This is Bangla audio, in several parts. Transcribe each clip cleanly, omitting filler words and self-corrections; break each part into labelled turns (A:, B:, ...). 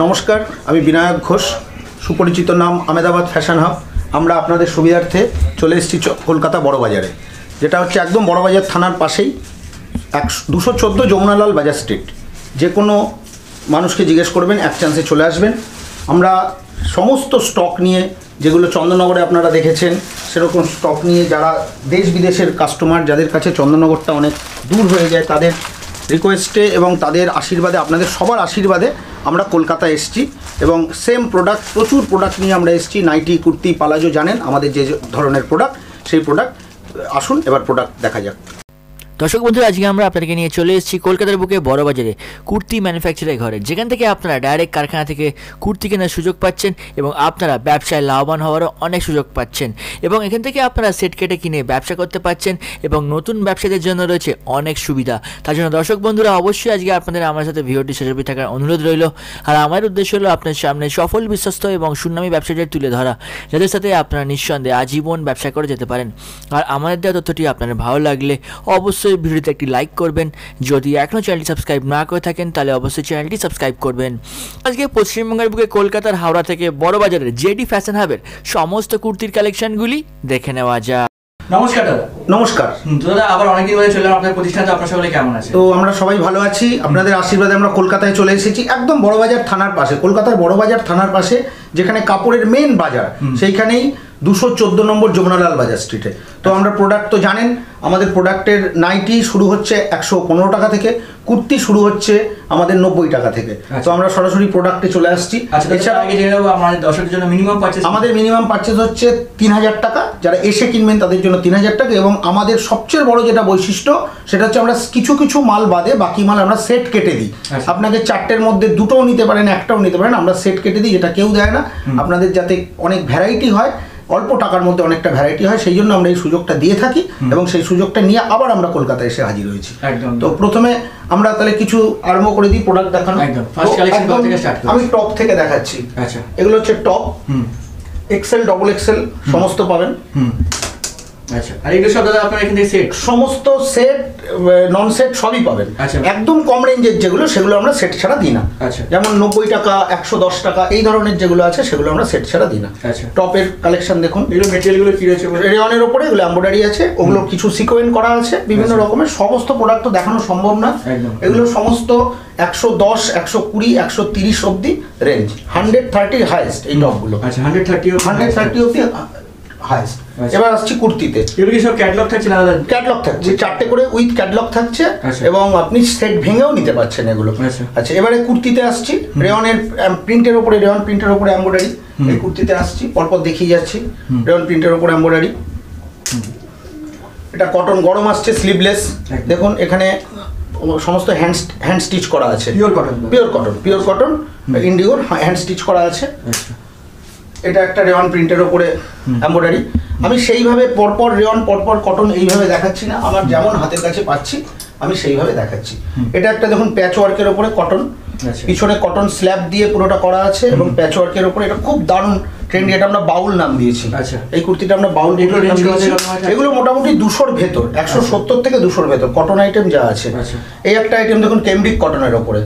A: নমস্কার, আমি বিনায়ক ঘোষ, সুপরিচিত নাম আহমেদাবাদ ফ্যাশন হাব। আমরা আপনাদের সুবিধার্থে চলে এসেছি কলকাতা বড়বাজারে, যেটা হচ্ছে একদম বড়বাজার থানার পাশেই 214 যমুনালাল বাজার স্ট্রিট। যে কোনো মানুষকে জিজ্ঞেস করবেন, এক চান্সে চলে আসবেন। আমরা সমস্ত স্টক নিয়ে, যেগুলো চন্দননগরে আপনারা দেখেছেন সেরকম স্টক নিয়ে, যারা দেশ বিদেশের কাস্টমার, যাদের কাছে চন্দননগরটা অনেক দূর হয়ে যায়, তাদের রিকোয়েস্টে এবং তাদের আশীর্বাদে, আপনাদের সবার আশীর্বাদে আমরা কলকাতায় এসেছি এবং সেম প্রোডাক্ট, প্রচুর প্রোডাক্ট নিয়ে আমরা এসেছি। নাইটি, কুর্তি, পালাজো, জানেন আমাদের যে ধরনের প্রোডাক্ট, সেই প্রোডাক্ট। আসুন এবার প্রোডাক্ট দেখা যাক।
B: দর্শক বন্ধুরা, আজকে আমরা আপনাদেরকে নিয়ে চলে এসেছি কলকাতার বুকে বড়বাজারে কুর্তি ম্যানুফ্যাকচারের ঘরে, যেখান থেকে আপনারা ডাইরেক্ট কারখানা থেকে কুর্তি কেনার সুযোগ পাচ্ছেন এবং আপনারা ব্যবসায় লাভবান হওয়ারও অনেক সুযোগ পাচ্ছেন এবং এখান থেকে আপনারা সেট কেটে কিনে ব্যবসা করতে পাচ্ছেন এবং নতুন ব্যবসাদের জন্য রয়েছে অনেক সুবিধা। তার জন্য দর্শক বন্ধুরা, অবশ্যই আজকে আপনাদের আমার সাথে ভিডিওটি শেষ অবধি থাকার অনুরোধ রইল। আর আমার উদ্দেশ্য হলো আপনার সামনে সফল, বিশ্বস্ত এবং সুনামী ব্যবসাদের তুলে ধরা, যাদের সাথে আপনারা নিঃসন্দেহে আজীবন ব্যবসা করে যেতে পারেন। আর আমাদের দেওয়া তথ্যটি আপনাদের ভালো লাগলে অবশ্যই ভিডিওতে একটি লাইক করবেন। যদি এখনও চ্যানেলটি সাবস্ক্রাইব না করে থাকেন তাহলে অবশ্যই চ্যানেলটি সাবস্ক্রাইব করবেন। আজকে পশ্চিমবঙ্গের বুকে কলকাতার হাওড়া থেকে বড়বাজারের জেডি ফ্যাশন হাবের সমস্ত কুর্তির কালেকশনগুলি দেখে নেওয়া যায়।
C: নমস্কার দাদা।
A: নমস্কার
C: দাদা, আবার অনেকদিন ধরে চললাম আপনার প্রতিষ্ঠানে, আপনার সকলে কেমন আছে?
A: তো আমরা সবাই ভালো আছি, আপনাদের আশীর্বাদে আমরা কলকাতায় চলে এসেছি, একদম বড়বাজার থানার পাশে, কলকাতার বড়বাজার থানার পাশে, যেখানে কাপড়ের মেন বাজার, সেইখানেই 214 নম্বর যমুনালাল বাজার স্ট্রিটে। তো আমরা প্রোডাক্ট তো জানেন, আমাদের প্রোডাক্টের নাইটি শুরু হচ্ছে 115 টাকা থেকে, কুর্তি শুরু হচ্ছে আমাদের 90 টাকা থেকে। তো আমরা সরাসরি প্রোডাক্টে চলে আসছি।
C: এছাড়া আমাদের দর্শকের জন্য মিনিমাম পারচেজ,
A: আমাদের মিনিমাম পারচেজ হচ্ছে 3000 টাকা। যারা এসে কিনবেন তাদের জন্য 3000 টাকা। এবং আমাদের সবচেয়ে বড় যেটা বৈশিষ্ট্য, সেটা হচ্ছে আমরা কিছু কিছু মাল বাদে বাকি মাল আমরা সেট কেটে দিই। আপনাকে 4টের মধ্যে 2টোও নিতে পারেন, 1টাও নিতে পারেন, আমরা সেট কেটে দিই, যেটা কেউ দেয় না। আপনাদের যাতে অনেক ভ্যারাইটি হয়, অল্প টাকার মধ্যে অনেকটা ভ্যারাইটি হয়, সেই জন্য আমরা এই সুযোগটা দিয়ে থাকি এবং সেই সুযোগটা নিয়ে আবার আমরা কলকাতায় এসে হাজির হয়েছি। তো প্রথমে আমরা তাহলে কিছু আরম্ভ করে দিই প্রোডাক্ট দেখানো। আমি টপ থেকে দেখাচ্ছি। এগুলো হচ্ছে টপ, এক্সেল, ডবল এক্সেল সমস্ত পাবেন।
C: আচ্ছা, আর এগুলো সব দাদা আপনারা এখান থেকে সেট,
A: সমস্ত সেট, নন সেট সবই পাবেন। একদম কম রেঞ্জের যেগুলো, সেগুলো আমরা সেট ছাড়া দিই না। যেমন 90 টাকা, 110 টাকা, এই ধরনের যেগুলো আছে সেগুলো আমরা সেট ছাড়া দিই না। টপের কালেকশন দেখুন,
C: এগুলো মেটেরিয়ালগুলো কি রয়েছে?
A: রেয়নের ওপরে এগুলো এমব্রয়ডারি আছে, ওগুলো কিছু সিকোয়েন্স করা আছে বিভিন্ন রকমের। সমস্ত প্রোডাক্ট তো দেখানো সম্ভব না, এগুলো সমস্ত 110, 120, 130 অবধি রেঞ্জ, 130 হাইয়েস্ট এই টপগুলো। 130 অবধি হাইয়েস্ট। এবার আসছি কুর্তিতে।
C: এগুলো কি সব ক্যাটালগ থাকছে না দাদা?
A: ক্যাটালগ থাকছে, 4টে করে উইথ ক্যাটালগ থাকছে এবং আপনি সেট ভেঙেও নিতে পারছেন এগুলো। আচ্ছা, এবারে কুর্তিতে আসছি। রেয়নের প্রিন্টের ওপরে, রেয়ন প্রিন্টের ওপরে এমব্রয়ডারি, এই কুর্তিতে আসছি, পরপর দেখিয়ে যাচ্ছি। রেয়ন প্রিন্টের ওপরে এমব্রয়ডারি, এটা কটন, গরম আসছে, স্লিভলেস। দেখুন এখানে সমস্ত হ্যান্ড স্টিচ করা আছে, পিওর কটন ইন্ডিগোর হ্যান্ড স্টিচ করা আছে। এটা একটা রেয়ন প্রিন্টের ওপরে এমব্রয়ডারি। আমি সেইভাবে পরপর রেয়ন, পরপর কটন এইভাবে দেখাচ্ছি না, আমার যেমন হাতের কাছে পাচ্ছি আমি সেইভাবে দেখাচ্ছি। এটা একটা দেখুন প্যাচ ওয়ার্কের ওপরে কটন, পিছনে কটন স্ল্যাব দিয়ে পুরোটা করা আছে এবং প্যাচ ওয়ার্কের ওপরে, এটা খুব দারুণ ট্রেন্ডি, এটা আমরা বাউল নাম দিয়েছি। এই কুর্তিটা আমরা বাউল নাম দিয়েছি। এগুলো মোটামুটি 200-র ভেতর, 170 থেকে 200-র ভেতর কটন আইটেম যা আছে। এই একটা আইটেম দেখুন কেমব্রিক কটনের ওপরে,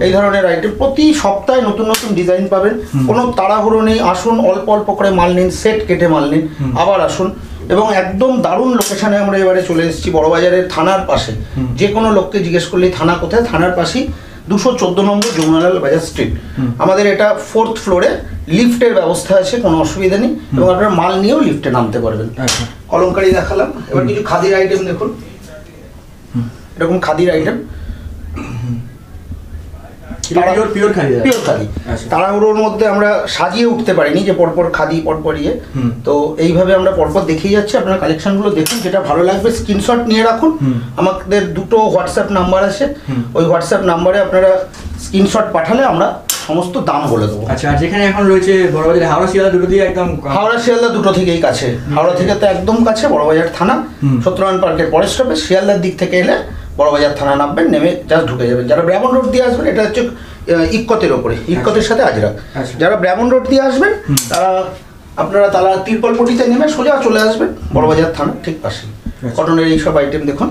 A: এই ধরনের আইটেম প্রতি সপ্তাহে নতুন নতুন ডিজাইন পাবেন। কোনো তাড়াহুড়ো নেই, আসুন অল্প অল্প করে মাল নিন, সেট কেটে মাল নিন, আবার আসুন। এবং একদম দারুণ লোকেশনে আমরা এবারে চলে এসেছি, বড়বাজারের থানার পাশে। যে কোনো লোককে জিজ্ঞেস করলেই থানা কোথায়, থানার পাশেই 214 নম্বর যমুনালাল বাজার স্ট্রিট। আমাদের এটা 4th ফ্লোরে, লিফটের ব্যবস্থা আছে, কোনো অসুবিধা নেই এবং আপনারা মাল নিয়েও লিফটে নামতে পারবেন। কলমকারি দেখালাম, এবার কিছু খাদির আইটেম দেখুন। এরকম খাদির আইটেম, পিওর খাদি। তাড়াহুড়োর মধ্যে আমরা সাজিয়ে উঠতে পারিনি যে পরপর খাদি পরপর ইয়ে, তো এইভাবে আমরা পরপর দেখিয়ে যাচ্ছি। আপনারা কালেকশনগুলো দেখুন, যেটা ভালো লাগবে স্ক্রিনশট নিয়ে রাখুন। আমাদের 2টো হোয়াটসঅ্যাপ নাম্বার আছে, ওই হোয়াটসঅ্যাপ নাম্বারে আপনারা স্ক্রিনশট পাঠালে আমরা সমস্ত দাম বলে দেবো।
C: আচ্ছা, আর যেখানে এখন রয়েছে বড়বাজার, হাওড়া শিয়ালদা দুটো দিয়ে একদম,
A: হাওড়া শিয়ালদা দুটো থেকেই কাছে, হাওড়া থেকে তো একদম কাছে, বড়বাজার থানা, সত্যনারায়ণ পার্কের পরের স্টপে। শিয়ালদার দিক থেকে এলে বড়বাজার থানা নামবেন, নেমে জাস্ট ঢুকে যাবেন। যারা ব্রাহ্মণ রোড দিয়ে আসবেন, এটা হচ্ছে ইক্কতের ওপরে, ইক্কতের সাথে আজরা। যারা ব্রাহ্মণ রোড দিয়ে আসবেন তারা আপনারা তারা তিরপলপটিতে নেমে সোজা চলে আসবেন বড়বাজার থানা ঠিক পাশে। কটনের এইসব আইটেম দেখুন,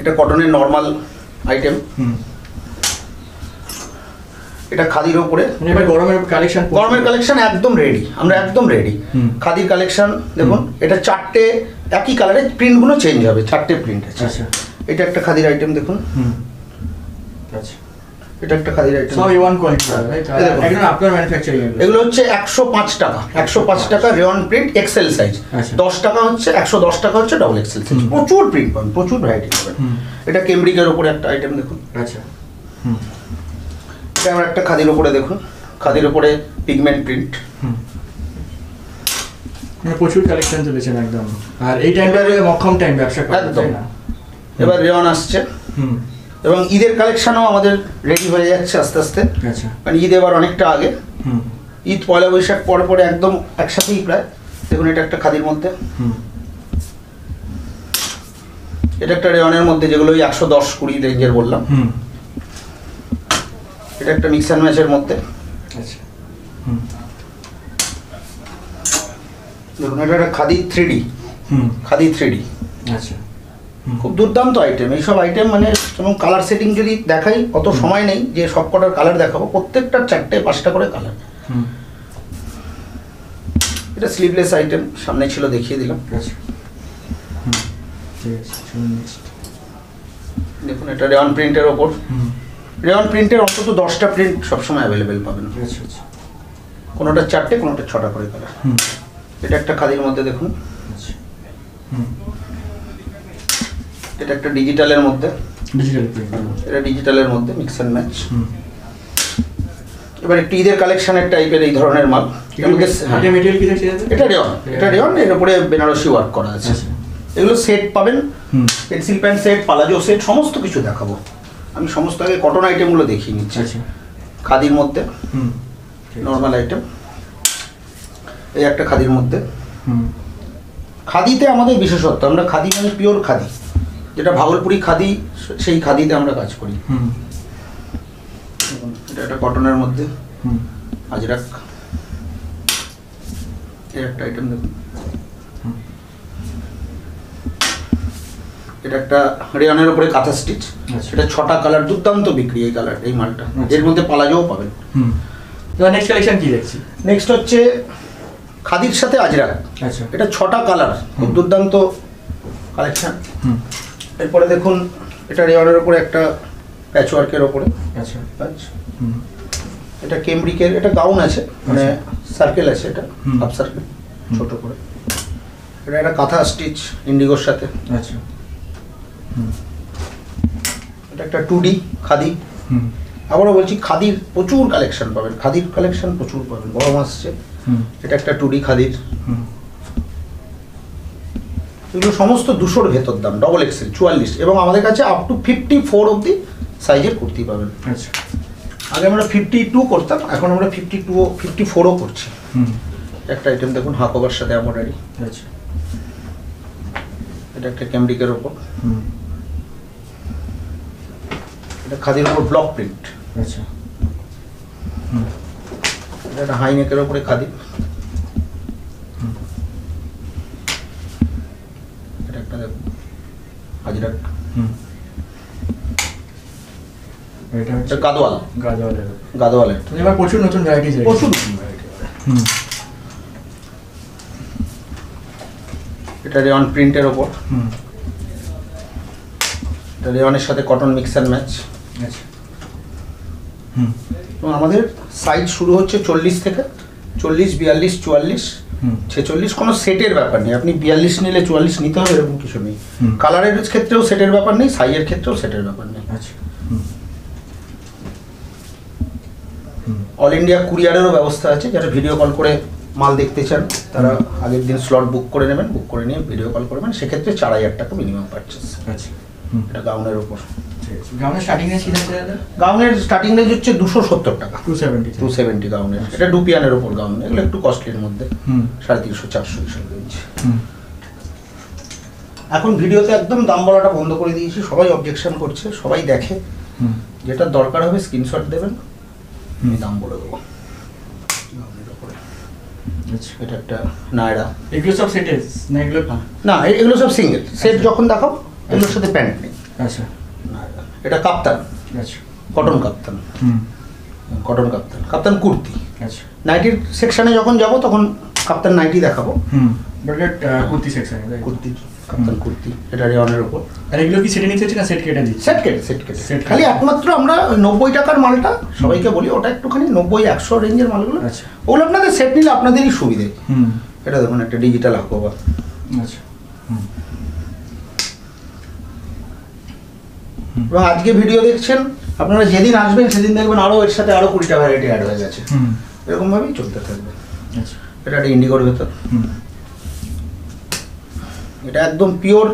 A: এটা কটনের নর্মাল আইটেম। এটা খাদির ওপরে।
C: এবার
A: গরমের কালেকশন একদম রেডি, আমরা একদম রেডি। খাদির কালেকশন দেখুন, এটা 4টে একই কালারের, প্রিন্টগুলো চেঞ্জ হবে, 4টে প্রিন্ট আছে।
C: আচ্ছা,
A: এটা একটা খাদির আইটেম দেখুন।
C: আচ্ছা,
A: এটা একটা খাদির আইটেম,
C: সব A1 কোয়ালিটি, একদম আপনার ম্যানুফ্যাকচারিং।
A: এগুলো হচ্ছে 105 টাকা, 105 টাকা রেওয়ান প্রিন্ট এক্সেল সাইজ। 10 টাকা হচ্ছে, 110 টাকা হচ্ছে ডাবল এক্সেল সাইজ। প্রচুর প্রিন্ট পাবেন, প্রচুর ভ্যারাইটি পাবেন। এটা কেমব্রিকের উপরে একটা আইটেম দেখুন।
C: আচ্ছা,
A: এটা আমার একটা খাদির উপরে দেখুন, খাদির উপরে পিগমেন্ট প্রিন্ট।
C: প্রচুর কালেকশন চলেছেন একদম, আর এই টাইমটা মক্ষম টাইম ব্যবসা করার,
A: একদম।
C: তাই না?
A: এবার রেওয়ান আসছে, এবং ঈদের কালেকশনও আমাদের রেডি হয়ে যাচ্ছে আস্তে আস্তে।
C: আচ্ছা,
A: মানে ঈদ এবার অনেকটা আগে, ঈদ পয়লা বৈশাখ পরে পরে একদম একসাথেই প্রায়। দেখুন এটা একটা খাদির মধ্যে, এটা একটা রেওয়ানের মধ্যে, যেগুলো ওই 110-20 রেঞ্জের বললাম। এটা একটা মিক্স অ্যান্ড ম্যাচের মধ্যে।
C: আচ্ছা,
A: দেখুন এটা একটা খাদি 3D, খাদি 3D,
C: আচ্ছা,
A: খুব দুর্দান্ত আইটেম। এইসব আইটেম মানে, এবং কালার সেটিং যদি দেখাই, অত সময় নেই যে সব কটার কালার দেখাবো, প্রত্যেকটার 4টে-5টা করে কালার। এটা স্লিভলেস আইটেম, সামনে ছিল দেখিয়ে দিলাম।
C: আচ্ছা, ঠিক আছে, চলুন নেক্সট।
A: দেখুন এটা রেওয়ান প্রিন্টের ওপর। রেওয়ান প্রিন্টের অন্তত 10টা প্রিন্ট সবসময় অ্যাভেলেবেল পাবেন।
C: আচ্ছা, আচ্ছা,
A: কোনোটা 4টে, কোনোটা 6টা করে কালার। এটা একটা খাদির মধ্যে দেখুন।
C: আচ্ছা,
A: এটা একটা ডিজিটালের মধ্যে,
C: ডিজিটাল প্রিন্ট,
A: এটা ডিজিটালের মধ্যে মিক্স অ্যান্ড ম্যাচ। এবার একটু ঈদের কালেকশনের টাইপের এই ধরনের মাল।
C: এটা মেটেরিয়াল কি থাকছে?
A: এটা রেওয়ান, এটা রেওয়ান, এর উপরে বেনারসি ওয়ার্ক করা আছে। এগুলো সেট পাবেন, pencil pant set, palazzo set, সমস্ত কিছু দেখাবো আমি। সমস্ত আগে কটন আইটেমগুলো দেখিয়ে নিচ্ছি।
C: আচ্ছা,
A: খাদির মধ্যে নর্মাল আইটেম, এই একটা খাদির মধ্যে। খাদিতে আমাদের বিশেষত্ব, আমরা খাদি মানে পিওর খাদি, যেটা ভাগলপুরি খাদি, সেই খাদিতে আমরা কাজ করি। এটা একটা কটনের মধ্যে আজরাক, এই একটা আইটেম দেখুন। এটা একটা রেওয়ানের উপরে কাঁথা স্টিচ, এটা 6টা কালার, দুর্দান্ত বিক্রি এই কালার, এই মালটা। এর মধ্যে পালাজোও পাবেন।
C: এবার নেক্সট কালেকশন কি দেখছি?
A: নেক্সট হচ্ছে খাদির সাথে আজরাক।
C: আচ্ছা,
A: এটা 6টা কালার, খুব দুর্দান্ত কালেকশন। এরপরে দেখুন এটা রেওয়ানের উপরে একটা প্যাচওয়ার্কের ওপরে।
C: আচ্ছা,
A: এটা কেমব্রিকের, এটা গাউন আছে, মানে সার্কেল আছে, এটা হাফ সার্কেল ছোট করে। এটা একটা কাঁথা স্টিচ ইন্ডিগোর সাথে।
C: আচ্ছা,
A: এটা একটা 2D খাদি। আবারও বলছি, খাদির প্রচুর কালেকশন পাবেন, খাদির কালেকশন প্রচুর পাবেন, গরম আসছে। এটা একটা 2D খাদির। এগুলো সমস্ত 200-র ভেতর দাম, ডবল এক্সেল 44, এবং আমাদের কাছে আপ টু 54 অবধি সাইজের কুর্তি পাবেন।
C: আচ্ছা,
A: আগে আমরা 52 করতাম, এখন আমরা 54ও করছি। একটা আইটেম দেখুন, হাকোবার সাথে এমব্রয়ডারি।
C: আচ্ছা,
A: এটা একটা ক্যামব্রিকের ওপর, এটা খাদির ওপর ব্লক প্রিন্ট।
C: আচ্ছা,
A: এটা একটা হাই নেকের ওপরে খাদি। এটা একটা দেখুন আজরাক,
C: এটা হচ্ছে
A: এটা গাদোয়াল, গাদোয়ালের।
C: এবার প্রচুর নতুন ভ্যারাইটিস,
A: প্রচুর নতুন ভ্যারাইটি। এটা রেওয়ান প্রিন্টের ওপর, এটা রেওয়ানের সাথে কটন মিক্স অ্যান্ড ম্যাচ।
C: আচ্ছা,
A: এবং আমাদের সাইজ শুরু হচ্ছে 40 থেকে, 40, 42, 44, 46, কোনো সেটের ব্যাপার নেই। আপনি 42 নিলে 44 নিতে হবে এরকম কিছু নেই। কালারের ক্ষেত্রেও সেটের ব্যাপার নেই, সাইজের ক্ষেত্রেও সেটের ব্যাপার নেই।
C: আচ্ছা,
A: অল ইন্ডিয়া কুরিয়ারেরও ব্যবস্থা আছে, যারা ভিডিও কল করে মাল দেখতে চান তারা আগের দিন স্লট বুক করে নেবেন, বুক করে নিয়ে ভিডিও কল করবেন, সেক্ষেত্রে 4000 টাকা মিনিমাম পারচেস।
C: আচ্ছা,
A: এটা গাউনের উপর।
C: গাউনের স্টার্টিং রেঞ্জ কি আছে দাদা?
A: গাউনের স্টার্টিং রেঞ্জ হচ্ছে 270 টাকা,
C: 270
A: গাউনের। এটা ডুপিয়ানের উপর গাউন, এগুলো একটু কস্টলির মধ্যে, 350-400 এসব রেঞ্জ। এখন ভিডিওতে একদম দাম বলাটা বন্ধ করে দিয়েছি, সবাই অবজেকশন করছে, সবাই দেখে। যেটা দরকার হবে স্ক্রিনশট দেবেন, আমি দাম বলে দেবো। এটা একটা নায়রা,
C: এগুলো সব সেটেস না? এগুলো
A: না, এগুলো সব সিঙ্গেল সেট। যখন দেখাও এগুলোর সাথে প্যান্ট নেই।
C: আচ্ছা,
A: এটা কাপ্তান,
C: আচ্ছা,
A: কটন কাপ্তান। কটন কাপ্তান, কাপ্তান কুর্তি।
C: আচ্ছা
A: নাইটির সেকশনে যখন যাব তখন কাপ্তান নাইটি দেখাবো।
C: ব্র্যান্ডেড কুর্তি সেকশন
A: কুর্তি, কাপ্তান কুর্তি, এটা রেওয়ানের উপর।
C: আর এগুলো কি সেটে নিতে হচ্ছে না সেট কেটে দিচ্ছে?
A: সেট কেটে
C: Set
A: খালি একমাত্র আমরা 90 টাকার মালটা সবাইকে বলি, ওটা একটুখানি 90-100 রেঞ্জের মালগুলো,
C: আচ্ছা।
A: ওগুলো আপনাদের সেট নিলে আপনাদেরই সুবিধে। এটা দেখুন একটা ডিজিটাল আকোবা।
C: আচ্ছা
A: এবং আজকে ভিডিও দেখছেন, আপনারা যেদিন আসবেন সেদিন দেখবেন আরও এর সাথে আরও 20টা ভ্যারাইটি অ্যাড হয়ে গেছে। এরকমভাবেই চলতে থাকবে।
C: আচ্ছা
A: এটা একটা ইন্ডিগোর ভেতর। এটা একদম পিওর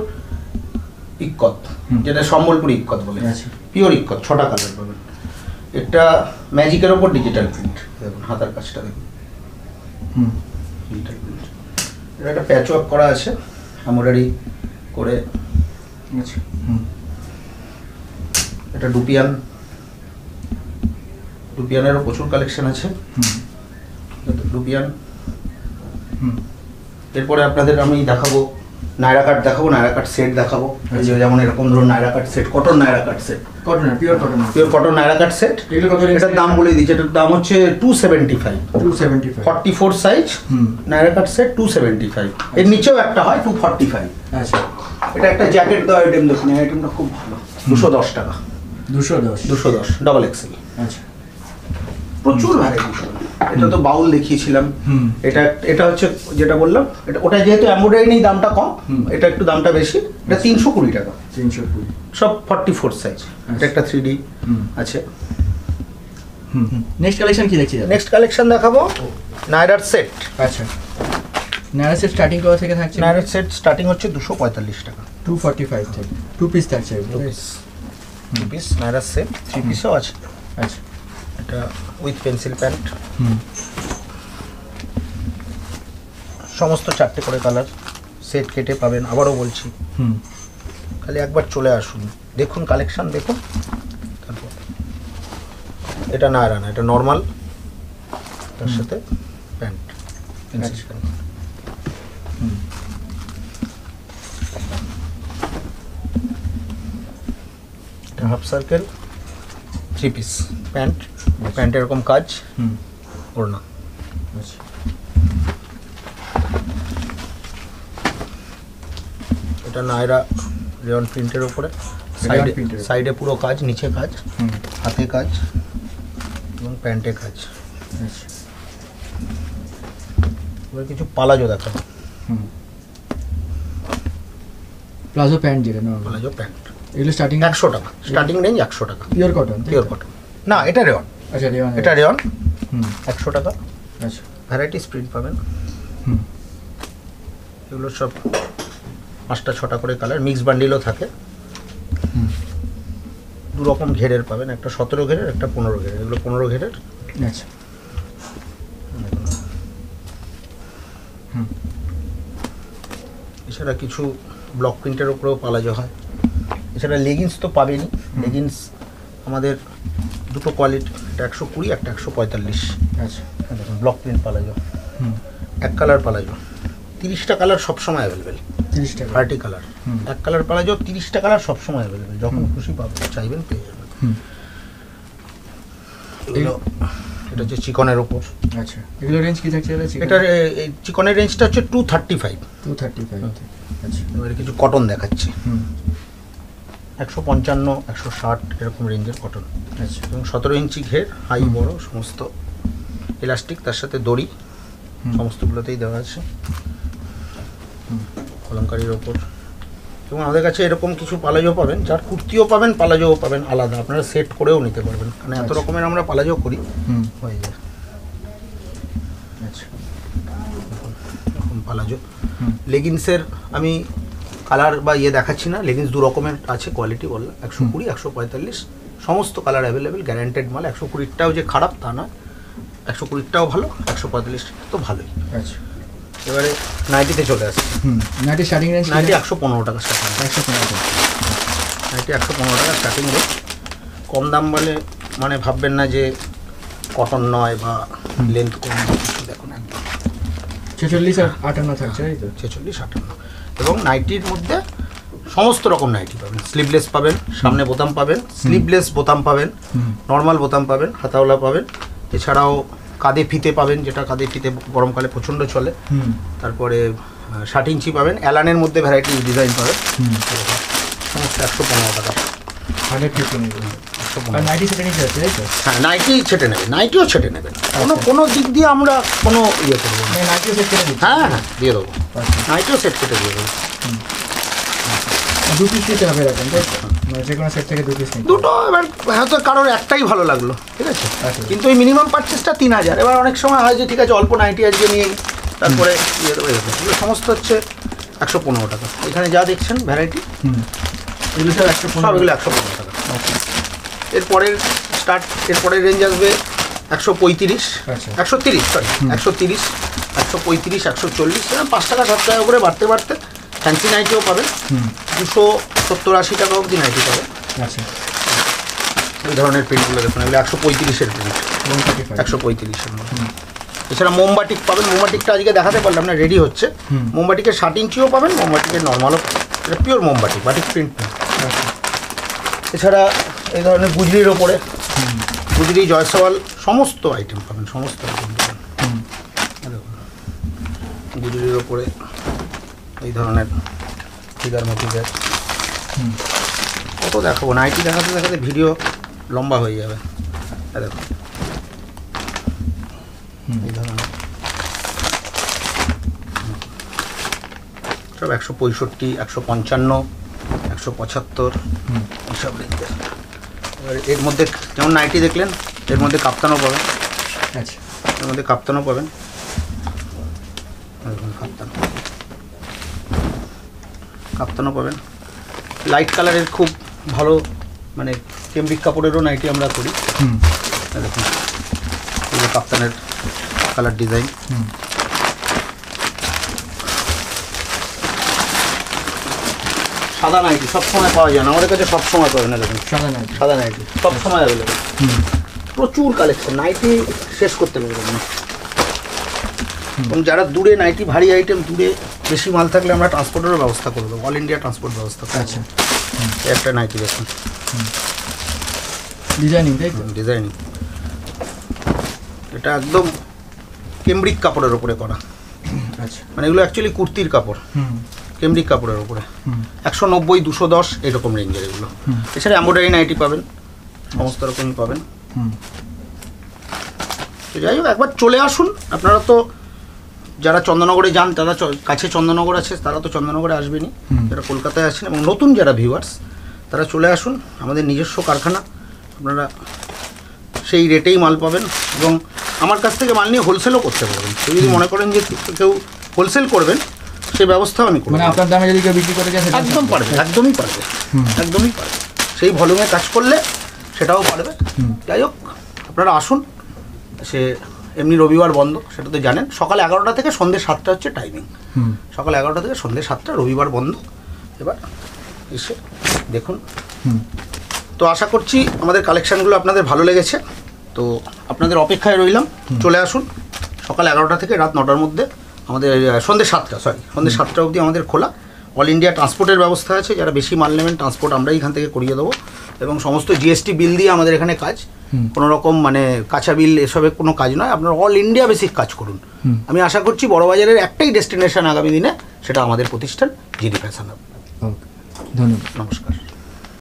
A: ইক্কত, যেটা সম্বলপুরি ইক্কত বলে।
C: আচ্ছা।
A: পিওর ইক্কত, 6টা কালার পাবেন। এটা ম্যাজিকের ওপর ডিজিটাল প্রিন্ট, দেখুন হাতার কাজটা দেখুন, ডিজিটাল প্রিন্ট। এটা একটা প্যাচ ওয়ার্ক করা আছে এমব্রয়ডারি করে।
C: আচ্ছা
A: এটা ডুপিয়ান, ডুপিয়ানেরও প্রচুর কালেকশন আছে। ডুপিয়ান। এরপরে আপনাদের আমি দেখাবো নায়রা কাট, দেখাবো নায়রা কাট সেট দেখাবো। এই যে যেমন এরকম ধরুন Naira cut set, cotton Naira cut set,
C: cotton pure cotton,
A: pure cotton Naira cut set.
C: এগুলো কত?
A: এটার দাম বলে দিচ্ছি, এটার দাম হচ্ছে 275।
C: 275
A: 44 সাইজ নায়রা কাট সেট 275। এর নিচেও একটা হয় 245।
C: আচ্ছা
A: এটা একটা জ্যাকেট দেওয়া আইটেম, দেখুন এই আইটেমটা খুব ভালো, 210 টাকা। 210 ডাবল এক্সেল।
C: আচ্ছা
A: প্রচুর ভ্যারাইটি। এটা তো বাউল দেখিয়েছিলাম। এটা এটা হচ্ছে যেটা বললাম, এটা ওটা যেহেতু এমব্রয়ডারি নেই দামটা কম, এটা একটু দামটা বেশি। এটা 320 টাকা,
C: 320
A: সব 44 সাইজ। এটা একটা 3D আছে।
C: নেক্সট কালেকশন কি দেখছি?
A: নেক্সট কালেকশন দেখাবো নায়রার সেট।
C: আচ্ছা নায়রা সেট স্টার্টিং কত থেকে থাকছে?
A: নায়রার সেট স্টার্টিং হচ্ছে 245 টাকা।
C: 245 থেকে 2 পিস থাকছে।
A: 2 পিস নায়রার সেট, 3 পিসও আছে।
C: আচ্ছা
A: এটা উইথ পেন্সিল প্যান্ট, সমস্ত 4টে করে কালার, সেট কেটে পাবেন। আবারও বলছি, খালি একবার চলে আসুন, দেখুন কালেকশন দেখুন। তারপর এটা নায়রা না, এটা নর্মাল, তার সাথে প্যান্ট, পেন্সিল প্যান্ট। এটা half circle 3 piece pant, pant এরকম কাজ, ওড়না।
C: আচ্ছা
A: এটা নায়রা রেয়ন প্রিন্টের উপরে, সাইডে সাইডে পুরো কাজ, নিচে কাজ, হাতে কাজ এবং প্যান্টে কাজ।
C: আচ্ছা
A: এবার কিছু পালাজো দেখাবো।
C: প্লাজো প্যান্ট যেটা নরমাল
A: পালাজো প্যান্ট,
C: এগুলো স্টার্টিং
A: 100 টাকা, স্টার্টিং রেঞ্জ 100 টাকা।
C: Pure cotton?
A: পিওর কটন না, এটা রেয়ন।
C: আচ্ছা রেয়ন,
A: এটা রেয়ন 100 টাকা।
C: আচ্ছা
A: ভ্যারাইটিস প্রিন্ট পাবেন। এগুলো সব 5টা-6টা করে কালার, মিক্স বান্ডিলও থাকে। 2 রকম ঘেরের পাবেন, একটা 17 ঘেরের, একটা 15 ঘেরের। এগুলো 15 ঘেরের।
C: আচ্ছা
A: এছাড়া কিছু ব্লক প্রিন্টের উপরেও পালাজো হয়। এছাড়া লেগিংস তো পাবেনই। লেগিংস আমাদের দুটো কোয়ালিটি, একটা 120, একটা 145।
C: আচ্ছা
A: দেখুন ব্লক প্রিন্ট পালাজো, এক কালার পালাজো, 30টা কালার সবসময় অ্যাভেলেবেল।
C: 30 টাকা
A: পার্টি কালার, এক কালার পালাজো, 30টা কালার সবসময় অ্যাভেলেবেল, যখন খুশি পাবেন, চাইবেন পেয়ে যাবেন। এগুলো এটা হচ্ছে চিকনের ওপর।
C: আচ্ছা এগুলো রেঞ্জ কি থাকছে?
A: এটার এই চিকনের রেঞ্জটা হচ্ছে 235।
C: 235 আচ্ছা
A: এবারে কিছু কটন দেখাচ্ছি। 155, 160 এরকম রেঞ্জের কটন।
C: আচ্ছা
A: এবং 17 ইঞ্চি ঘের, হাই বড়, সমস্ত ইলাস্টিক, তার সাথে দড়ি, সমস্তগুলোতেই দেওয়া আছে। কলমকারির ওপর। এবং আমাদের কাছে এরকম কিছু পালাজো পাবেন, যার কুর্তিও পাবেন, পালাজোও পাবেন আলাদা, আপনারা সেট করেও নিতে পারবেন, কারণ এত রকমের আমরা পালাজো করি, হয়ে যায়।
C: আচ্ছা
A: এরকম পালাজো। লেগিংসের আমি কালার বা ইয়ে দেখাচ্ছি না, লেগিংস 2 রকমের আছে কোয়ালিটি, বললাম 120, 145, সমস্ত কালার অ্যাভেলেবেল, গ্যারান্টেড মাল। 120টাও যে খারাপ তা না, 120টাও ভালো, 145 তো ভালোই।
C: আচ্ছা
A: এবারে নাইটিতে চলে আসছে।
C: Nightie starting range?
A: নাইটি 115 টাকা স্টার্টিং।
C: 115 টাকা।
A: নাইটি 115 টাকা স্টার্টিং রেট। কম দাম বলে মানে ভাববেন না যে কটন নয় বা লেন্থ কম, কিছু দেখুন একদম
C: 46 আর 58 থাকছে, তাই তো?
A: 46, 58। এবং নাইটির মধ্যে সমস্ত রকম নাইটি পাবেন, স্লিভলেস পাবেন, সামনে বোতাম পাবেন, স্লিভলেস বোতাম পাবেন, নর্মাল বোতাম পাবেন, হাতাওয়ালা পাবেন, এছাড়াও কাঁধে ফিতে পাবেন, যেটা কাঁধে ফিতে গরমকালে প্রচণ্ড চলে। তারপরে 60 ইঞ্চি পাবেন, অ্যালানের মধ্যে ভ্যারাইটি ডিজাইন পাবেন, সমস্ত 115 টাকা। হ্যাঁ, নাইটি ছেটে নেবেন, নাইটিও ছেটে নেবেন, কোনো দিক দিয়ে আমরা কোনো ইয়ে করবো না। হ্যাঁ হ্যাঁ, দিয়ে দেবো, নাইটিও সেট কেটে দিয়ে দেবো। দুটো এবার হয়তো কারোর একটাই ভালো লাগলো, ঠিক আছে, কিন্তু এই মিনিমাম পারচেসটা 3000। এবার অনেক সময় হয় যে ঠিক আছে অল্প নাইটি আজকে নিয়ে তারপরে ইয়ে দেবো, এগুলো সমস্ত হচ্ছে 115 টাকা। এখানে যা দেখছেন ভ্যারাইটি এগুলো সব 115 টাকা। এরপরের রেঞ্জ আসবে 135, 130, সরি 130, 135, 140, 5 টাকা 7 টাকা করে বাড়তে বাড়তে ফ্যান্সি নাইটিও পাবেন, 270-80 টাকা অবধি নাইটি পাবেন। আচ্ছা, এই ধরনের প্রিন্টগুলো দেখুন, এগুলো 135-এর প্রিন্ট, 135-এর মধ্যে। এছাড়া মোমবাটিক পাবেন, মোমবাটিকটা আজকে দেখাতে পারলাম না, রেডি হচ্ছে। মোমবাটিকের 60 ইঞ্চিও পাবেন, মোমবাটিকের নর্মালও পাবেন, এটা পিওর মোমবাটিক, বাটিক প্রিন্ট নেই। এছাড়া এই ধরনের গুজরির ওপরে, গুজরি, জয়সওয়াল সমস্ত আইটেম পাবেন, সমস্ত আইটেম পাবেন। গুজরির ওপরে এই ধরনের ফিগার মোটিভের, কত দেখাবো, নাইটি দেখাতে দেখাতে ভিডিও লম্বা হয়ে যাবে। দেখো এই ধরনের সব 165, 155, 175 এইসব রেঞ্জের। এবার এর মধ্যে যেমন নাইটি দেখলেন, এর মধ্যে কাপ্তানও পাবেন। আচ্ছা, এর মধ্যে কাপ্তানও পাবেন, কাপ্তানও পাবেন। লাইট কালারের খুব ভালো, মানে কেমব্রিক কাপড়েরও নাইটি আমরা করি। দেখুন এগুলো কাপ্তানের কালার ডিজাইন। সাদা নাইটি সবসময় পাওয়া যায় না, আমাদের কাছে সবসময় পাবেন না। দেখুন সাদা নাইটি সবসময় অ্যাভেলেবেল, প্রচুর কালেকশন, নাইটি শেষ করতে পারবেন না। এবং যারা দূরে নাইটি, ভারী আইটেম দূরে বেশি মাল থাকলে আমরা ট্রান্সপোর্টেরও ব্যবস্থা করে দেবো, অল ইন্ডিয়া ট্রান্সপোর্ট ব্যবস্থা। আচ্ছা, একটা নাইটি দেখুন, ডিজাইনিং, ডিজাইনিং, এটা একদম কেমব্রিক কাপড়ের ওপরে করা। আচ্ছা, মানে এগুলো অ্যাকচুয়ালি কুর্তির কাপড়, কেমব্রিক কাপড়ের ওপরে। 190, 210 এরকম রেঞ্জের এগুলো। এছাড়া এমব্রয়ডারি নাইটি পাবেন, সমস্ত রকমই পাবেন। তো যাই হোক, একবার চলে আসুন। আপনারা তো যারা চন্দননগরে যান, তারা কাছে চন্দননগর আছে, তারা তো চন্দননগরে আসবেনই, যারা কলকাতায় আছেন, এবং নতুন যারা ভিউয়ার্স তারা চলে আসুন, আমাদের নিজস্ব কারখানা, আপনারা সেই রেটেই মাল পাবেন। এবং আমার কাছ থেকে মাল নিয়ে হোলসেলও করতে পারবেন। কেউ যদি মনে করেন যে কেউ হোলসেল করবেন, সেই ব্যবস্থাও আমি করব।
C: মানে আপনার দামে যদি কেউ বিক্রি করে যায়,
A: একদম পারবে, একদমই পারবে, একদমই পারবে। সেই ভলিউমে কাজ করলে সেটাও পারবে। যাই হোক, আপনারা আসুন। সে এমনি রবিবার বন্ধ, সেটা তো জানেন। সকাল 11টা থেকে সন্ধ্যে 7টা হচ্ছে টাইমিং, সকাল 11টা থেকে সন্ধ্যে 7টা, রবিবার বন্ধ। এবার এসে দেখুন। তো আশা করছি আমাদের কালেকশানগুলো আপনাদের ভালো লেগেছে। তো আপনাদের অপেক্ষায় রইলাম, চলে আসুন। সকাল 11টা থেকে রাত 9টার মধ্যে আমাদের, সন্ধ্যে 7টা অবধি আমাদের খোলা। অল ইন্ডিয়া ট্রান্সপোর্টের ব্যবস্থা আছে, যারা বেশি মাল নেবেন ট্রান্সপোর্ট আমরা এখান থেকে করিয়ে দেবো। এবং সমস্ত জিএসটি বিল দিয়ে আমাদের এখানে কাজ, কোনো রকম মানে কাঁচা বিল এসবের কোনো কাজ নয়। আপনারা অল ইন্ডিয়া বেসিক কাজ করুন। আমি আশা করছি বড়বাজারের একটাই ডেস্টিনেশন আগামী দিনে, সেটা আমাদের প্রতিষ্ঠান জিডি ফ্যাশন হাব।
C: ধন্যবাদ,
A: নমস্কার।